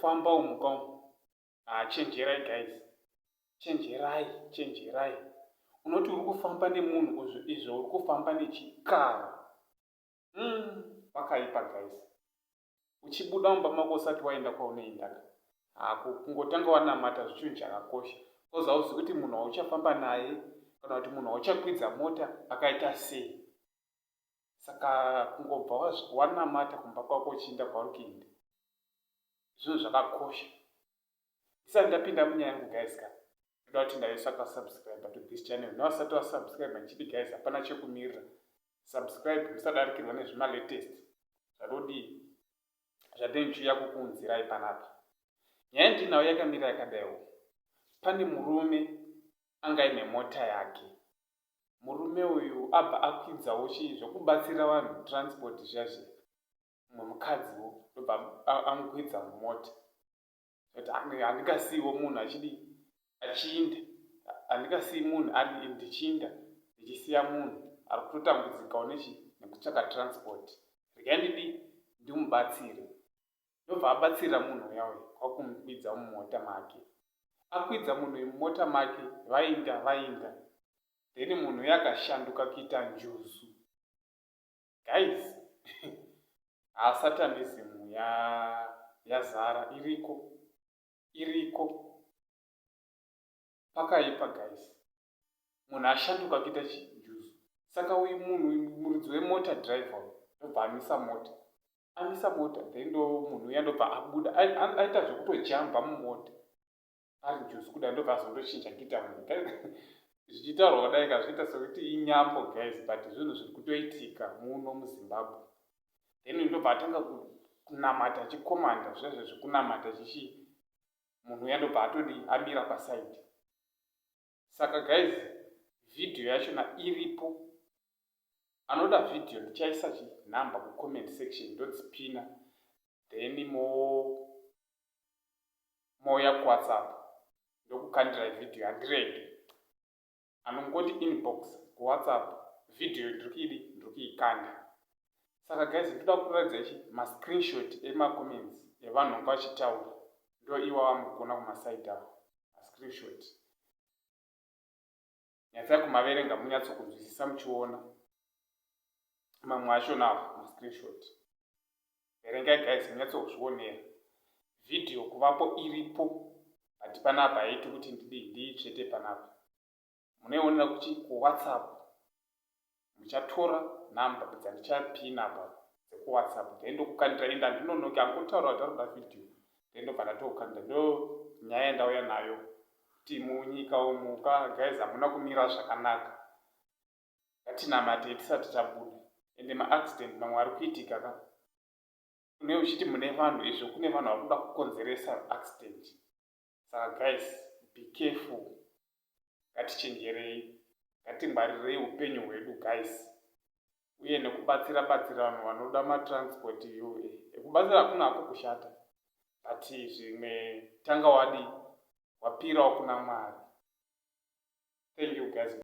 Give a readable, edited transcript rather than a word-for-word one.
kufamba umuka. Chenjerai guys. Chenjerai. Unoti uri kufamba nemunhu izvo uri kufamba nechikara. Pakaipa guys. Uchibuda mumba mako usati waenda kwaunoenda. Kungotanga wanamata zvichinhu chakakosha. Koza uzivi kuti munhu wauchafamba naye kana kuti munhu wauchakwidza mota akaita sei. Saka kungobva wanamata kumba kwako uchienda kwauri kuenda. Zvinhu zvakakosha. Ndisati ndapinda munyaya yangu guys ka. Ndoda kuti ndaisa kasubscribe to this channel. Nevasati wasubscribe ndichiti guys hapana chekumirira. Subscribe musadarikirwa nezvima latest. Zvatodi zvatenjuya kukunzirai panapa. Nyaya ndinayo yakamira yakadaiwo. Pane murume anga ine mota yake. Murume uyu abva akwidzawo zvokubatsira vanhu transport zvazvo. Mukadziwo ndobva amukwidza mumota. Kuti handingasiyiwo munhu achiinda. Handingasiyi munhu ari ndichinda ndichisiya munhu ari kutotambudzikawo nekutsvaka transport. Regai ndimubatsire. Ndobva abatsira munhu uyawo kwakumukwidza mumota make. Akwidza munhu mumota make vainda. Then munhu yakashanduka kuita njuzu. Guys, satanism yazara iriko. Pakaipa guys. Munhu ashanduka kuita njuzu. Saka uyu munhu muridzi wemota driver ndobva amisa mota then munhu uya ndobva abuda aita zvekutojamba mumota ari njuzu kuda ndobva azondochinja kuita munhu. Zvichitaurwa kudai zvinoita sekuti inyambo guys but zvinhu zviri kutoitika muno muZimbabwe. Then ndobva atanga kunamata achikomanda zvezvo zvekunamata munhu uya ndobva amira paside. Saka guys video yachona iripo. Anoda video ndichaisa namba kucomment section ndodzipina. Then moya kuWhatsApp ndokukandira video yandirege. Anongoti inbox kuWhatsApp video ndiri kuikanda. Saka guys ndoda kuratidza mascreenshot emacomments evanhu vanga vachitaura. Ndo iwawa mugona kumaside avo mascreenshot. Nyatsai kumaverenga munyatsokunzwisisa muchiona. Mamwe acho nawo mascreenshot. Verengai guys munyatsozvionera. Video kuvapo iripo. But panapa haiti kuti ndiitsvete panapa. Munoionera kuti kuWhatsApp muchatora namba dzandichapina apa dzekuWhatsApp. Then ndokukandira enda ndinonoki angotaura kuti arikuda video. Then ndobva ndatokandira ndo nyaya yandauya nayo. Kuti munyika umuka guys hamuna kumira zvakanaka. Ngatinamate tisati tabuda. Ende maaccident mamwe ari kuitika ka. Kune uchiti mune vanhu izvo kune vanhu vari kuda kukonzeresa accident. Saka guys be careful. Ngatichenjerei. Ngatingwarirei upenyu hwedu guys. Uye nekubatsira vanhu vanoda matransport iyo. Kubatsira hakuna hako kushata. But zvimwe tanga wapirawo kuna Mwari. Thank you guys.